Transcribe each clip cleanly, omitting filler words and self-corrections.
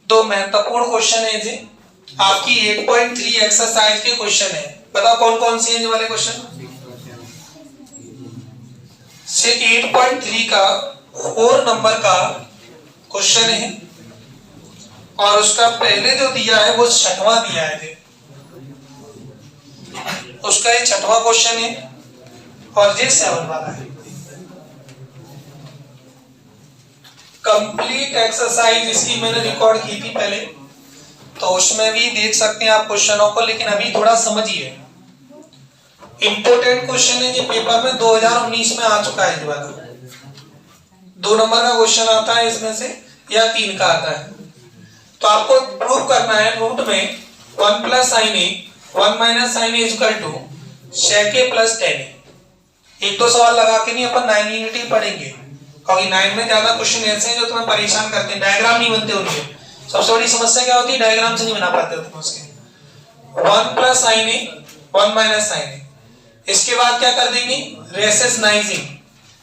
दो महत्वपूर्ण क्वेश्चन है जी आपकी 8.3 एक्सरसाइज के क्वेश्चन है। बताओ कौन कौन सी है वाले क्वेश्चन से 8.3 का 4 नंबर का क्वेश्चन है और उसका पहले जो दिया है वो 6वां दिया है जी। उसका ये 6वां क्वेश्चन है और ये 7 वाला है। कंप्लीट एक्सरसाइज इसकी मैंने रिकॉर्ड की थी पहले, तो उसमें भी देख सकते हैं आप क्वेश्चनों को, लेकिन अभी थोड़ा समझिए। इंपोर्टेंट क्वेश्चन है, ये पेपर में 2019 में आ चुका है। वाला 2 नंबर का क्वेश्चन आता है इसमें से या 3 का आता है। तो आपको प्रूव करना है रूट में 1 plus sine A 1 minus sine A equal to sec a plus tan a। एक दो सवाल लगा के नहीं अपन 9 यूनिटी पढ़ेंगे, क्योंकि 9 में ज्यादा क्वेश्चन ऐसे हैं जो तुम्हें परेशान करते हैं, डायग्राम नहीं बनते उनके। सबसे बड़ी समस्या क्या होती है, डायग्राम से नहीं बना पाते हो तुम उसके। 1 plus sine A 1 minus sine ए, इसके बाद क्या कर देंगे रेशनलाइजिंग,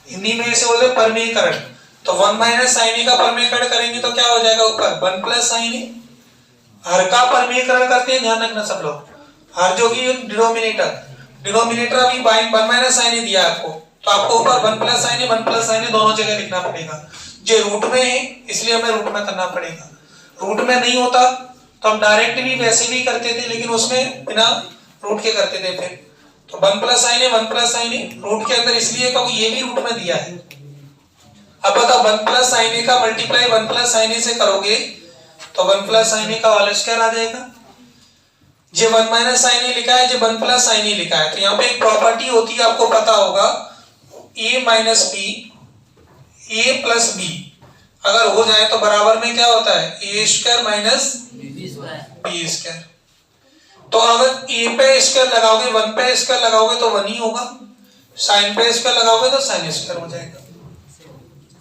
हिंदी में इसे बोलते हैं परमीकरण। तो 1 माइनस साइन ए का परमीकरण करेंगे तो क्या हो जाएगा ऊपर 1 प्लस साइन ए। हर का परमीकरण करते हैं, ध्यान रखना सब लोग। हर जो कि डिनोमिनेटर अभी 1 माइनस साइन ए दिया आपको, तो आपको ऊपर 1 plus sine A 1 plus sine ए दोनों जगह लिखना पड़ेगा। जो रूट में है इसलिए हमें रूट में करना पड़ेगा। रूट में नहीं होता तो हम डायरेक्ट भी वैसे भी करते थे, लेकिन उसमें बिना रूट के करते थे फिर। तो 1 plus sine A 1 plus sine A root के अंदर इसलिए क्योंकि ये भी रूट में दिया है। अब बताओ 1 प्लस साइन ए का मल्टीप्लाई 1 प्लस साइन ए से करोगे तो 1 प्लस साइन ए का होल स्क्वायर आ जाएगा। जो 1 माइनस साइन ए लिखा है, जो 1 प्लस साइन ए लिखा है, तो यहाँ पे एक प्रॉपर्टी होती है आपको पता होगा, a minus B a plus B अगर हो जाए तो बराबर में क्या होता है a square minus B square. तो अगर a पे स्क्वायर लगाओगे 1 पे स्क्वायर लगाओगे तो 1 ही होगा, साइन पे स्क्वायर लगाओगे तो साइन स्क्वायर हो जाएगा।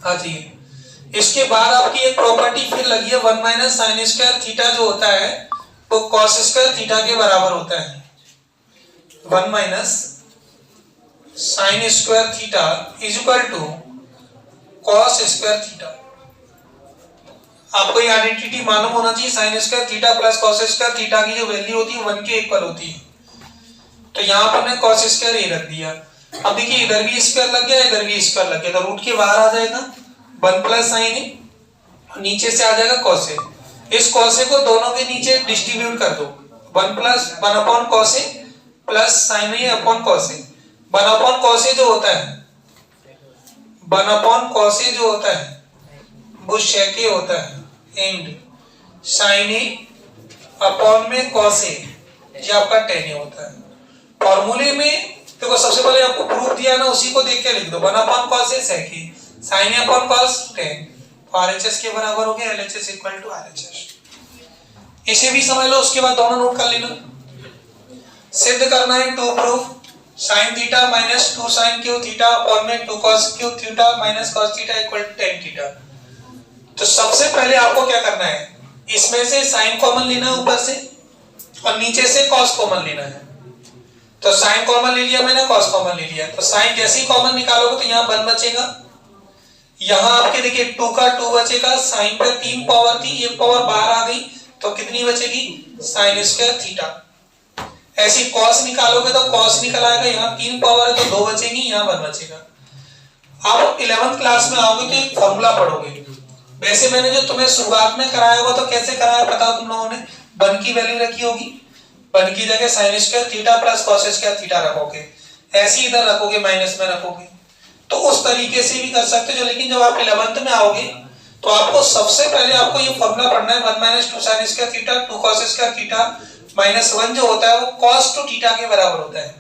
हाँ जी, इसके बाद आपकी एक प्रॉपर्टी फिर लगी है 1 माइनस साइन स्क्वायर थीटा जो होता है वो कॉस स्क्वायर थीटा के बराबर होता है। 1 minus sine square theta is equal to cos square theta. आपको ये आइडेंटिटी मालूम होना चाहिए, sine square theta plus cos square theta की जो वैल्यू होती है 1 के इक्वल होती है। तो यहाँ पर मैं कॉस स्क्वायर ए रख दिया। अब देखिए इधर भी स्क्वायर लग गया, इधर भी स्क्वायर लग गया, तो रूट के बाहर आ जाएगा 1 प्लस साइन ए, नीचे से आ जाएगा कॉस ए। इस कॉस ए को दोनों के नीचे डिस्ट्रीब्यूट कर दो, 1 plus 1 upon cos A plus sine A upon cos A. 1 upon cos A जो होता है 1 अपॉन कॉस ए जो होता है वो sec ए होता है, एंड साइन ए अपॉन में कॉस ए ये आपका tan ए होता है। फॉर्मूले में देखो सबसे पहले आपको प्रूफ दिया ना, उसी को देख के लिख दो 1 upon cos A sec A sign A upon cos tan, RHS के बराबर हो गया LHS इक्वल टू RHS। इसे भी समझ लो, उसके बाद दोनों नोट कर लेना। सिद्ध करना है to prove sin theta minus 2 sin cube theta upon में 2 cos cube theta minus cos theta equal to tan theta. तो सबसे पहले आपको क्या करना है, इसमें से sin कॉमन लेना है ऊपर से और नीचे से cos कॉमन लेना है। तो sin कॉमन ले लिया मैंने, cos कॉमन ले लिया, तो sin जैसे ही कॉमन निकालोगे तो यहाँ 1 बचेगा। यहाँ आपके देखिए 2 का 2 बचेगा, sin पे 3 पावर थी, 1 पावर बाहर आ गई तो कितनी बचेगी sin स्क्वायर थीटा। ऐसी cos निकालोगे तो cos निकल आएगा, यहाँ 3 पावर है तो 2 बचेगी, यहाँ 1 बचेगा। आप 11th क्लास में आओगे तो एक फॉर्मूला पढ़ोगे। वैसे मैंने जो तुम्हें शुरुआत में कराया होगा तो कैसे कराया पता तुम लोगों ने, 1 की वैल्यू रखी होगी, 1 की जगह sin square theta plus cos square theta रखोगे, ऐसे ही इधर रखोगे माइनस में रखोगे, तो उस तरीके से भी कर सकते हो। लेकिन जब आप 11th में आओगे तो आपको सबसे पहले आपको ये फॉर्मूला पढ़ना है 1 minus 2 sin square theta 2 cos square theta minus 1 जो होता है वो cos 2 थीटा के बराबर होता है।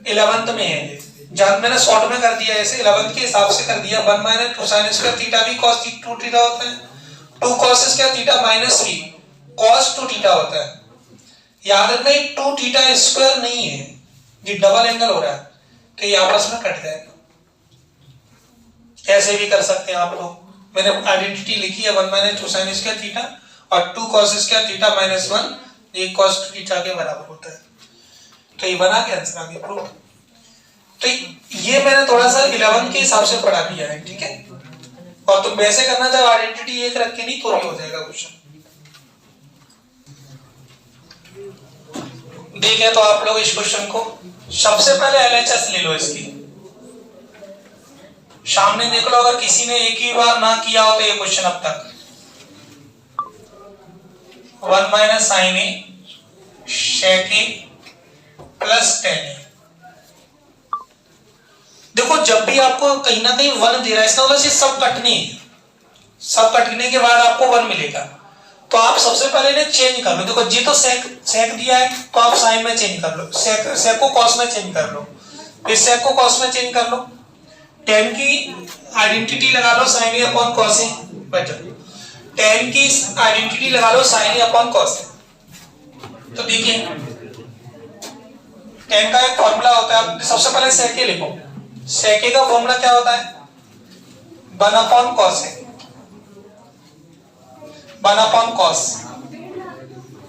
11th में है ये, जहां मैंने शॉर्ट में कर दिया, ऐसे 11th के हिसाब से कर दिया। 1 माइनस 2 sin स्क्वायर थीटा भी cos 2 थीटा होता है, 2 cos square theta minus 3 cos 2 theta होता है। याद रखना ये 2 थीटा स्क्वायर नहीं है, ये डबल एंगल हो रहा है, तो ये आपस में कट जाएगा। ऐसे भी कर सकते हैं आप लोग, मैंने आइडेंटिटी लिखी है 1 माइनस 2 sin स्क्वायर थीटा और 2 cos स्क्वायर थीटा माइनस 1 ये cos 2 थीटा के बराबर होता है। तो ये बना के आंसर आगे प्रूफ। तो ये मैंने थोड़ा सा 11 के हिसाब से पढ़ा दिया है, ठीक है। और तुम वैसे करना जब आइडेंटिटी एक रख के नहीं तो भी हो जाएगा क्वेश्चन। देखें तो आप लोग इस क्वेश्चन को सबसे पहले एलएचएस ले लो इसकी, सामने देख लो, अगर किसी ने एक ही बार ना किया हो तो ये क्वेश्चन अब तक 1 माइनस साइन ए शेक ए प्लस टेन ए। देखो जब भी आपको कहीं ना कहीं 1 दे रहा है इसका मतलब सब कटनी है, सब कटने के बाद आपको 1 मिलेगा, तो आप सबसे पहले इन्हें चेंज कर लो। देखो जी तो सेक दिया है तो आप साइन में चेंज कर लो, सेक को कॉस में चेंज कर लो, फिर सेक को कॉस में चेंज कर लो, टेन की आइडेंटिटी लगा लो sign A upon cos A, बचा टेन की आइडेंटिटी लगा लो sign A upon cos A. तो देखिए टेन का एक फॉर्मूला होता है, आप सबसे पहले सेक ए लिखो, सेक ए का फॉर्मूला क्या होता है 1 upon cos A, 1 upon cos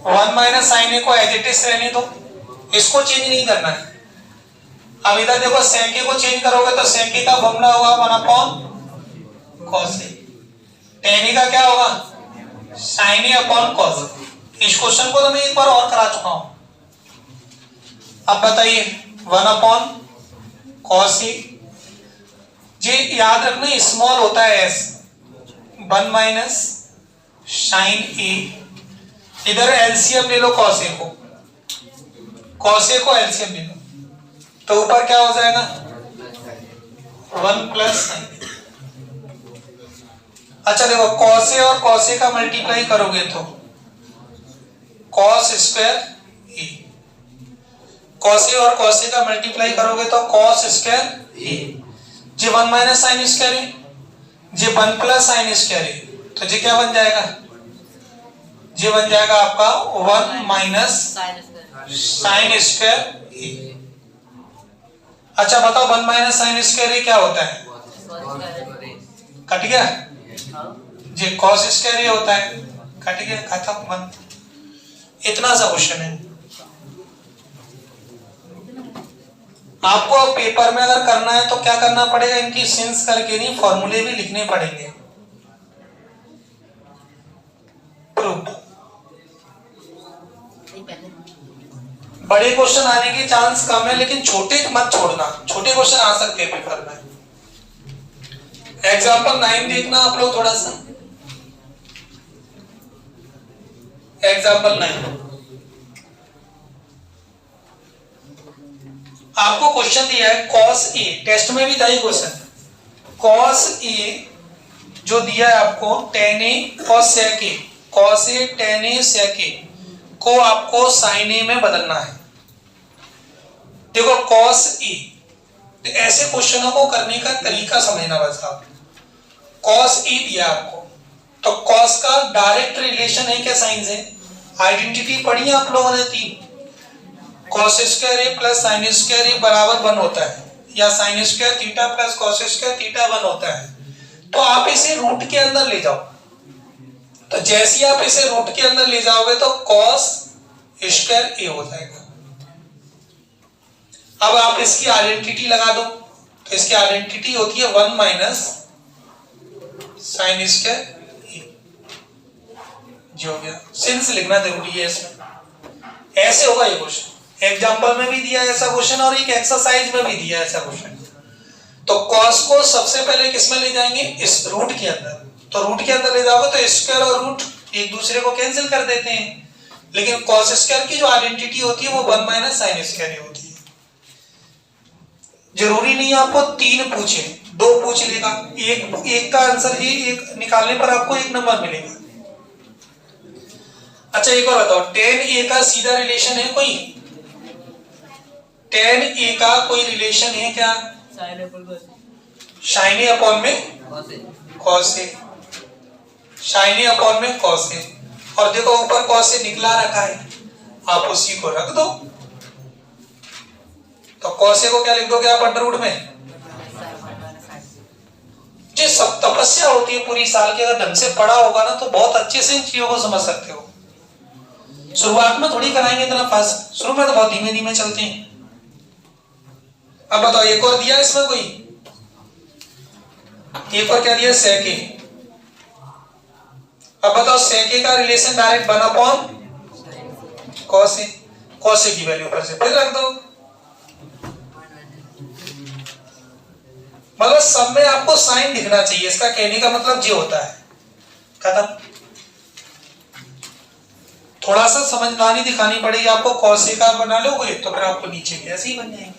1 minus sine ए को एज इट इज रहने दो, इसको चेंज नहीं करना है। अब इधर देखो सेक ए को चेंज करोगे तो सेक ए का फॉर्मूला होगा 1 अपॉन कॉस ए, टेन ए का क्या होगा साइन ए अपॉन कॉस। इस क्वेश्चन को तो मैं एक बार और करा चुका हूं, अब बताइए 1 अपॉन कॉस ए, जी याद रखना स्मॉल होता है एस, 1 माइनस साइन ए, इधर एलसीएम ले लो कॉस ए को, कॉस ए को एलसीएम ले लो तो ऊपर क्या हो जाएगा 1 प्लस साइन। अच्छा देखो कॉस ए और कॉस ए का मल्टीप्लाई करोगे तो cos square A, cos A और कॉस ए का मल्टीप्लाई करोगे तो कॉस स्क्वायर ए, जी 1 माइनस साइन स्क्वायर ए, जी 1 प्लस साइन स्क्वायर ए, तो जी क्या बन जाएगा, जी बन जाएगा आपका 1 माइनस साइन स्क्वायर ए। अच्छा बताओ 1 माइनस साइन स्क्वायर ए क्या होता है, कट गया जी, कॉस स्क्वायर ए होता है, कट गया, खत्म बंद। इतना सा क्वेश्चन है। आपको अब पेपर में अगर करना है तो क्या करना पड़ेगा, इनकी सिंस करके नहीं फॉर्मूले भी लिखने पड़ेंगे। प्रूफ बड़े क्वेश्चन आने के चांस कम है, लेकिन छोटे मत छोड़ना, छोटे क्वेश्चन आ सकते हैं पेपर में। एग्जाम्पल 9 देखना आप लोग थोड़ा सा, एग्जाम्पल 9 आपको क्वेश्चन दिया है कॉस ए, टेस्ट में भी था ये क्वेश्चन, कॉस ए जो दिया है आपको ten A cos sec A, cos A ten ए सेक ए को आपको साइन ए में बदलना है। देखो कॉस ए, तो ऐसे क्वेश्चनों को करने का तरीका समझना बस आप, कॉस ए दिया आपको तो कॉस का डायरेक्ट रिलेशन है क्या साइन से, आइडेंटिटी पढ़ी आप लोगों ने थी, कॉस स्क्वायर ए प्लस साइन स्क्वायर ए बराबर 1 होता है, या sign square theta plus cos square theta 1 होता है। तो आप इसे रूट के अंदर ले जाओ, तो जैसे ही आप इसे रूट के अंदर ले जाओगे तो कॉस स्क्वायर ए हो जाएगा। अब आप इसकी आइडेंटिटी लगा दो, तो इसकी आइडेंटिटी होती है 1 माइनस साइन स्क्वायर ए, जो हो गया। सिंस लिखना जरूरी है इसमें, ऐसे होगा ये क्वेश्चन, एग्जाम्पल में भी दिया ऐसा क्वेश्चन और एक एक्सरसाइज में भी दिया ऐसा क्वेश्चन। तो कॉस को सबसे पहले किस में ले जाएंगे, इस रूट के अंदर, तो रूट के अंदर ले जाओगे तो स्क्वायर और रूट एक दूसरे को कैंसिल कर देते हैं, लेकिन कॉस स्क्वायर की जो आइडेंटिटी होती है वो 1 माइनस साइन स्क्वायर होती है। जरूरी नहीं आपको 3 पूछे, 2 पूछ लेगा, एक का आंसर ही एक निकालने पर आपको 1 नंबर मिलेगा। अच्छा एक और बताओ, टेन ए का सीधा रिलेशन है कोई, टेन ए का कोई रिलेशन है क्या, साइन ए अपॉन में cos A, sign A upon में कॉस ए, और देखो ऊपर कॉस ए निकला रखा है, आप उसी को रख दो, तो कॉस ए को क्या लिख दोगे आप अंडर रूट में। जो सब तपस्या होती है पूरी साल की, अगर ढंग से पढ़ा होगा ना तो बहुत अच्छे से इन चीजों को समझ सकते हो। शुरुआत में थोड़ी कराएंगे इतना फास्ट, शुरू में तो बहुत धीमे धीमे चलते हैं। अब बताओ एक और दिया इसमें कोई, एक और क्या दिया सेक ए, अब बताओ सेके का relation direct 1 upon cos A, cos A की वैल्यू पर से फिर रख दो। मतलब सब में आपको साइन दिखना चाहिए, इसका कहने का मतलब ये होता है। खत्म। थोड़ा सा समझदारी दिखानी पड़ेगी आपको, कॉस ए का बना लोगे तो फिर आपको नीचे भी ऐसे ही बन जाएंगे।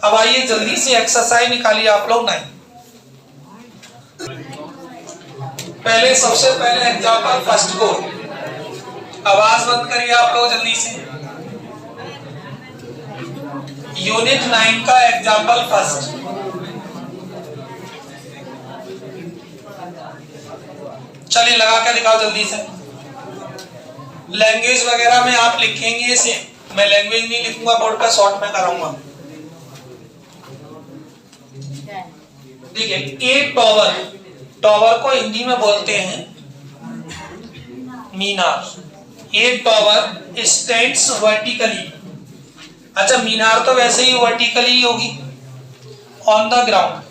अब आइए जल्दी से एक्सरसाइज निकालिए आप लोग। 9 पहले सबसे पहले एग्जांपल फर्स्ट को, आवाज बंद करिए आप लोग जल्दी से। यूनिट 9 का एग्जांपल फर्स्ट। चलिए लगा के दिखाओ जल्दी से। लैंग्वेज वगैरह में आप लिखेंगे इसे, मैं लैंग्वेज नहीं लिखूंगा बोर्ड पे, शॉर्ट में कराऊंगा। देखिए ए टॉवर, टॉवर को हिंदी में बोलते हैं मीनार। A tower stands vertically. अच्छा मीनार तो वैसे ही वर्टिकली ही होगी। On the ground,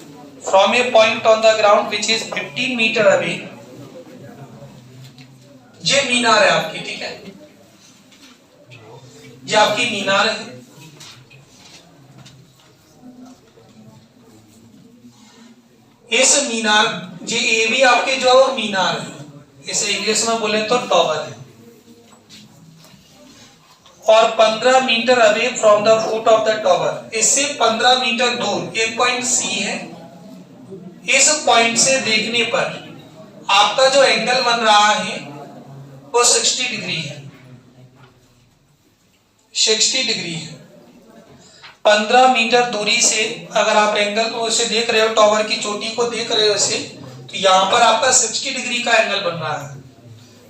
from a point on the ground which is 15 metre away. ये मीनार है आपकी, ठीक है, ये आपकी मीनार है। इस मीनार, ये ए भी आपके जो है वो मीनार है, इसे इंग्लिश में बोले तो टॉवर है। और 15 metre away from the foot of the tower, इससे 15 मीटर दूर एक पॉइंट सी है। इस पॉइंट से देखने पर आपका जो एंगल बन रहा है वो 60 डिग्री है, 60 डिग्री है। 15 मीटर दूरी से अगर आप एंगल को इसे देख रहे हो, टॉवर की चोटी को देख रहे हो इसे, तो यहां पर आपका 60 डिग्री का एंगल बन रहा है।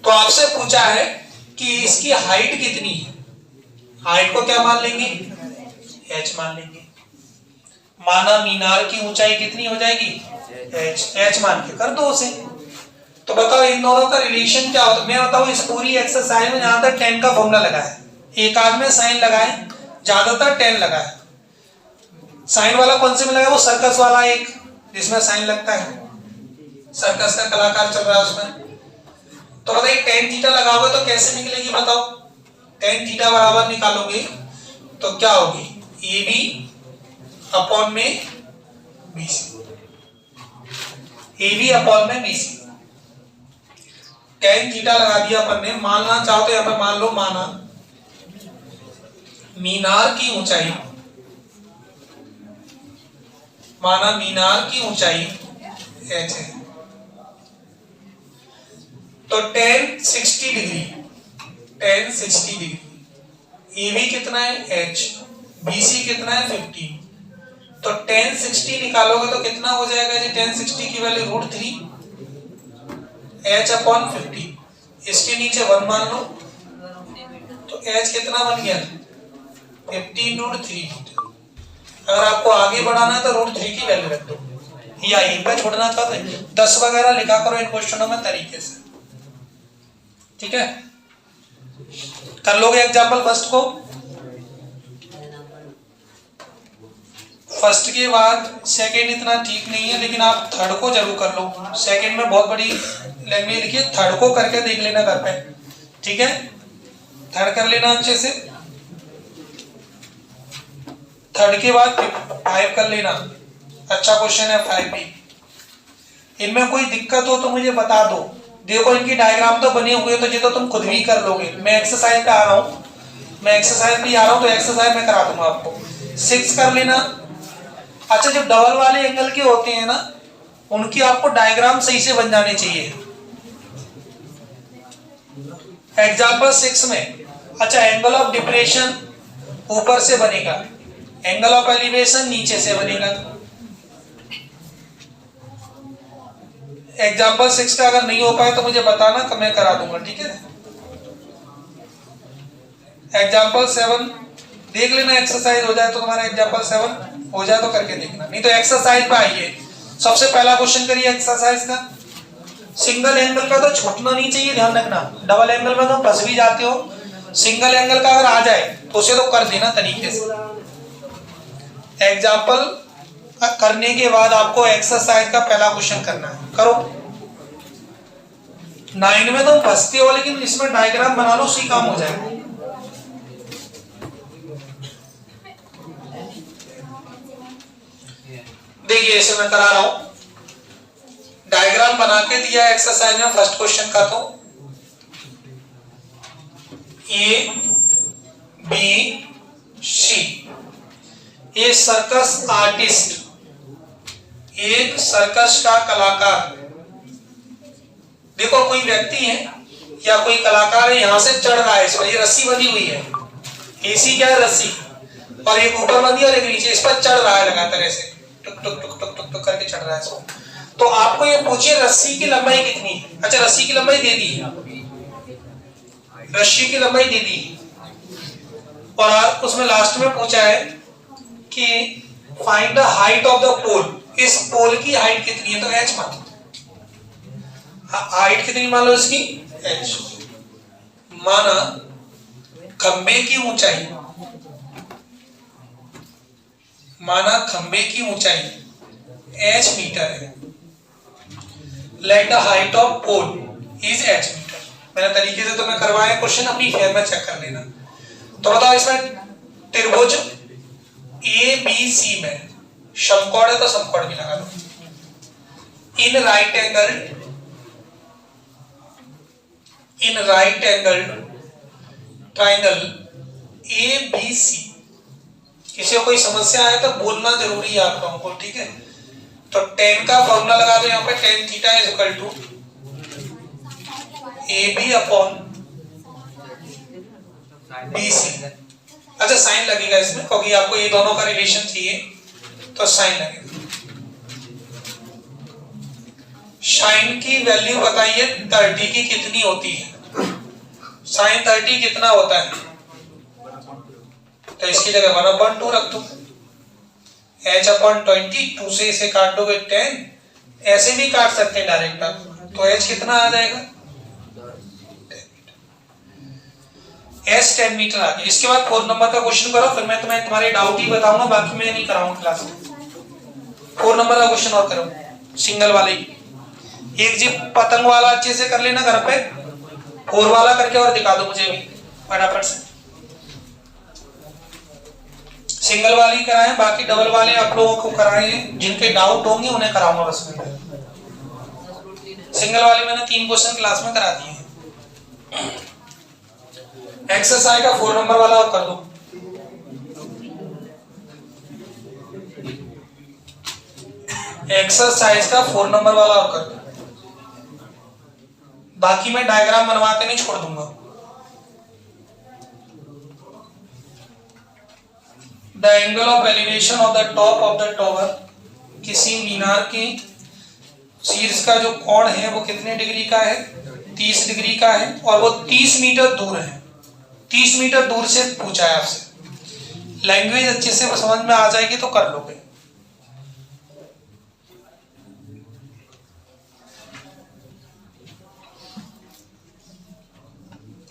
तो आपसे पूछा है कि इसकी हाइट कितनी है। हाइट को क्या मान लेंगे, h मान लेंगे। माना मीनार की ऊंचाई कितनी हो जाएगी, h मान के कर दो उसे। तो बताओ इन दोनों का रिलेशन क्या होता है। मैं बताऊं इस पूरी एक्सरसाइज में जहां तक tan का फॉर्मूला लगा है, एक आध में साइन लगाए, ज्यादातर tan लगा है। साइन वाला कौन से में लगा, वो सर्कस वाला एक जिसमें साइन लगता है, सर्कस का कलाकार चल रहा है उसमें। तो बताइए tan थीटा लगाओगे तो कैसे निकलेगी बताओ। tan थीटा बराबर निकालोगे तो क्या होगी, ए बी अपॉन में BC, ए बी अपॉन में BC। tan थीटा लगा दिया अपन ने। मानना चाहो तो यहाँ पे मान लो, माना मीनार की ऊंचाई, माना मीनार की ऊंचाई h है, तो tan 60 degree, tan 60 degree. A B कितना है h, BC कितना है 15। तो tan 60 निकालोगे तो कितना हो जाएगा जी, tan 60 की वैल्यू √3 h अपॉन 50। इसके नीचे 1 मान लो तो h कितना बन गया 15√3। अगर आपको आगे बढ़ाना है तो √3 की वैल्यू रख दो, या यहीं पे छोड़ना चाहते हैं 10 वगैरह लिखा करो इन क्वेश्चनों में तरीके से, ठीक है। कर लोगे एग्जाम्पल फर्स्ट को। फर्स्ट के बाद सेकंड इतना ठीक नहीं है, लेकिन आप थर्ड को जरूर कर लो। सेकंड में बहुत बड़ी लैंग्वेज लिखी है, थर्ड को करके देख लेना घर पे, ठीक है। थर्ड कर लेना अच्छे से। थर्ड के बाद 5 कर लेना, अच्छा क्वेश्चन है 5 भी। इनमें कोई दिक्कत हो तो मुझे बता दो। देखो इनकी डायग्राम तो बने हुए, तो ये तो तुम खुद भी कर लोगे। मैं एक्सरसाइज पे आ रहा हूँ, मैं एक्सरसाइज भी आ रहा हूँ, तो एक्सरसाइज में करा दूंगा आपको। 6 कर लेना। अच्छा जो डबल वाले एंगल के होते हैं ना, उनकी आपको डायग्राम सही से बन जाने चाहिए। एग्जाम्पल 6 में, अच्छा एंगल ऑफ डिप्रेशन ऊपर से बनेगा, एंगल ऑफ एलिवेशन नीचे से बनेगा। एग्जाम्पल 6 का अगर नहीं हो पाए तो मुझे बताना, तो मैं करा दूंगा, ठीक है। एग्जाम्पल 7 देख लेना, एक्सरसाइज हो जाए तो तुम्हारा एग्जाम्पल 7 हो जाए तो करके देखना, नहीं तो एक्सरसाइज पे आइए। सबसे पहला क्वेश्चन करिए एक्सरसाइज का। सिंगल एंगल का तो छूटना नहीं चाहिए, ध्यान रखना। डबल एंगल में तो फंस भी जाते हो। सिंगल एंगल का अगर आ जाए तो उसे तो कर देना तरीके से। एग्जाम्पल करने के बाद आपको एक्सरसाइज का पहला क्वेश्चन करना है, करो। 9 में तुम फंसते हो, लेकिन इसमें डायग्राम बना लो, उसी काम हो जाएगा। देखिए इसे मैं करा रहा हूं, डायग्राम बना के दिया एक्सरसाइज में फर्स्ट क्वेश्चन का। तो ए बी सी, ये सर्कस आर्टिस्ट, एक सर्कस का कलाकार, देखो कोई व्यक्ति है या कोई कलाकार है, यहां से चढ़ रहा है, इस पर ये रस्सी बंधी हुई है, एसी क्या है रस्सी, और एक ऊपर बंधी और एक नीचे, इस पर चढ़ रहा है लगातार ऐसे टुक टुक टुक टुक टुक टुक करके चढ़ रहा है इसको। तो आपको ये पूछिए रस्सी की लंबाई कितनी है। अच्छा रस्सी की लंबाई दे दी, रस्सी की लंबाई दे दी, और उसमें लास्ट में पूछा है कि find the height of the pole, इस पोल की हाइट कितनी है, तो h मान लो, हाइट कितनी मान लो इसकी h। माना खंबे की ऊंचाई, माना खंबे की ऊंचाई h मीटर है, let the height of pole is h metre. मैंने तरीके से तुम्हें करवाया क्वेश्चन, अपनी फेयर में चेक कर लेना। तो बताओ इसमें त्रिभुज ए बी सी में समकोण है, तो समकोण भी लगा दो। In right angle triangle A B C, किसी को कोई समस्या है तो बोलना जरूरी है आप लोगों को, ठीक है। तो tan का फॉर्मूला लगा दो यहाँ पे, tan theta is equal to A B upon B C. अच्छा साइन लगेगा इसमें, क्योंकि आपको ये दोनों का रिलेशन चाहिए, तो साइन लगेगा। साइन की वैल्यू बताइए 30 की कितनी होती है, साइन 30 कितना होता है, तो इसकी जगह 1/2 रख दो, h/20, 2 से इसे काट दोगे 10, ऐसे भी काट सकते हैं डायरेक्ट आप, तो h कितना आ जाएगा, S 10 मीटर आ गया। इसके बाद 4 नंबर का क्वेश्चन करो, फिर मैं तुम्हें तुम्हारे डाउट ही बताऊंगा, बाकी मैं नहीं कराऊंगा क्लास में। 4 नंबर का क्वेश्चन और करो, सिंगल वाले ही, एक जी पतंग वाला अच्छे से कर लेना घर पे, 4 वाला करके और दिखा दो मुझे भी फटाफट से। सिंगल वाले ही कराएं, बाकी डबल वाले आप लोगों को कराएं, जिनके डाउट होंगे उन्हें कराऊंगा बस में। सिंगल वाले मैंने 3 क्वेश्चन क्लास में करा दिए हैं। एक्सरसाइज का 4 नंबर वाला आप कर दो। एक्सरसाइज का 4 नंबर वाला आप कर दो, बाकी मैं डायग्राम बनवा के नहीं छोड़ दूंगा। The angle of elevation of the top of the tower, किसी मीनार के शीर्ष का जो कोण है वो कितने डिग्री का है, 30 डिग्री का है, और वो 30 मीटर दूर है। 30 मीटर दूर से पूछा है आपसे, लैंग्वेज अच्छे से समझ में आ जाएगी तो कर लोगे।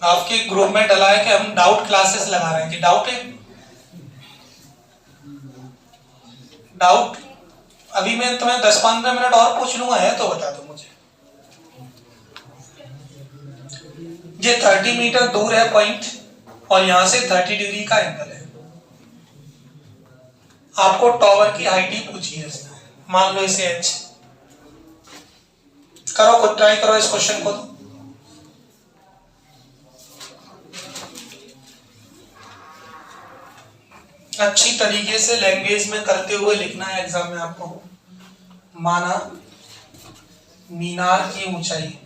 आपके ग्रुप में डला है कि हम डाउट क्लासेस लगा रहे हैं, कि डाउट है, डाउट अभी मैं तुम्हें 10-15 मिनट और पूछ लूंगा, है तो बता दो मुझे। ये 30 मीटर दूर है पॉइंट, और यहां से 30 डिग्री का एंगल है। आपको टॉवर की हाइट ही पूछी है इसमें, मान लो इसे h। करो खुद ट्राई करो इस क्वेश्चन को। अच्छी तरीके से लैंग्वेज में करते हुए लिखना है एग्जाम में आपको। माना मीनार की ऊंचाई,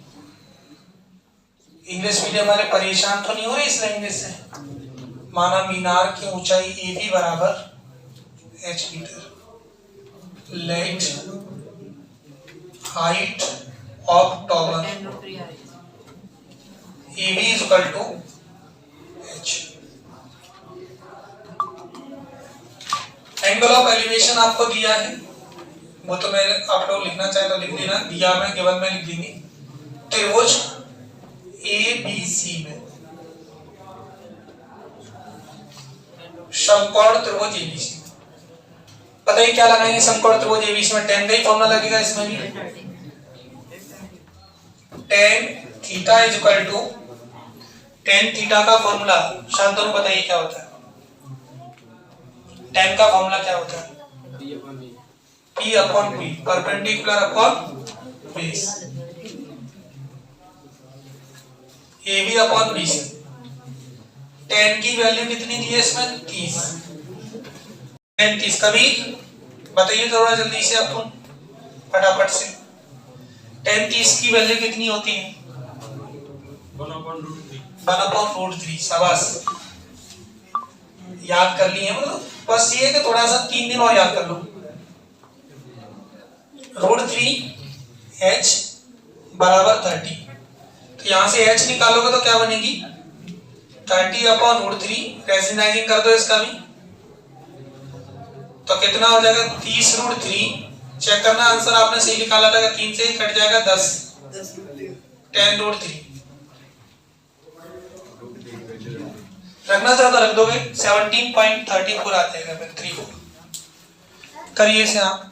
इंग्लिश मीडियम वाले परेशान तो नहीं हो रहे इस लैंग्वेज से। माना मीनार की ऊंचाई ए बी बराबर h metre, let height of tower A B is equal to h। Angle of elevation आपको दिया है, वो तो मैं आप लोग लिखना चाहे तो लिख देना, दिया मैं गिवन में लिख देंगे। त्रिभुज ए बी सी में समकोण त्रिभुज एबीसी, पता है क्या लगाएंगे समकोण त्रिभुज एबीसी में, tan का ही फॉर्मूला लगेगा इसमें भी। tan theta is equal to tan theta का फॉर्मूला शांतनु बताइए क्या होता है? टेन का फॉर्मूला क्या होता है? P upon P, perpendicular upon base, AB upon BC। Ten की वैल्यू कितनी दी है इसमें? 30। टेन 30 कभी बताइए थोड़ा जल्दी से आप तुम फटाफट से। टेन 30 की वैल्यू कितनी होती है? 1/√3। शाबाश, याद कर लिए मतलब बस ये है कि थोड़ा सा 3 दिन और याद कर लो। √3 h बराबर 30। तो यहां से h निकालोगे तो क्या बनेगी? 30/√3। रेशनलाइजिंग कर दो इसका भी तो कितना हो जाएगा? 30√3। चेक करना आंसर आपने सही निकाला था, 3 से ही कट जाएगा 10। 10√3 रखना चाहो तो रख दोगे, 17.34 आ जाएगा फिर 3 करिए से आप।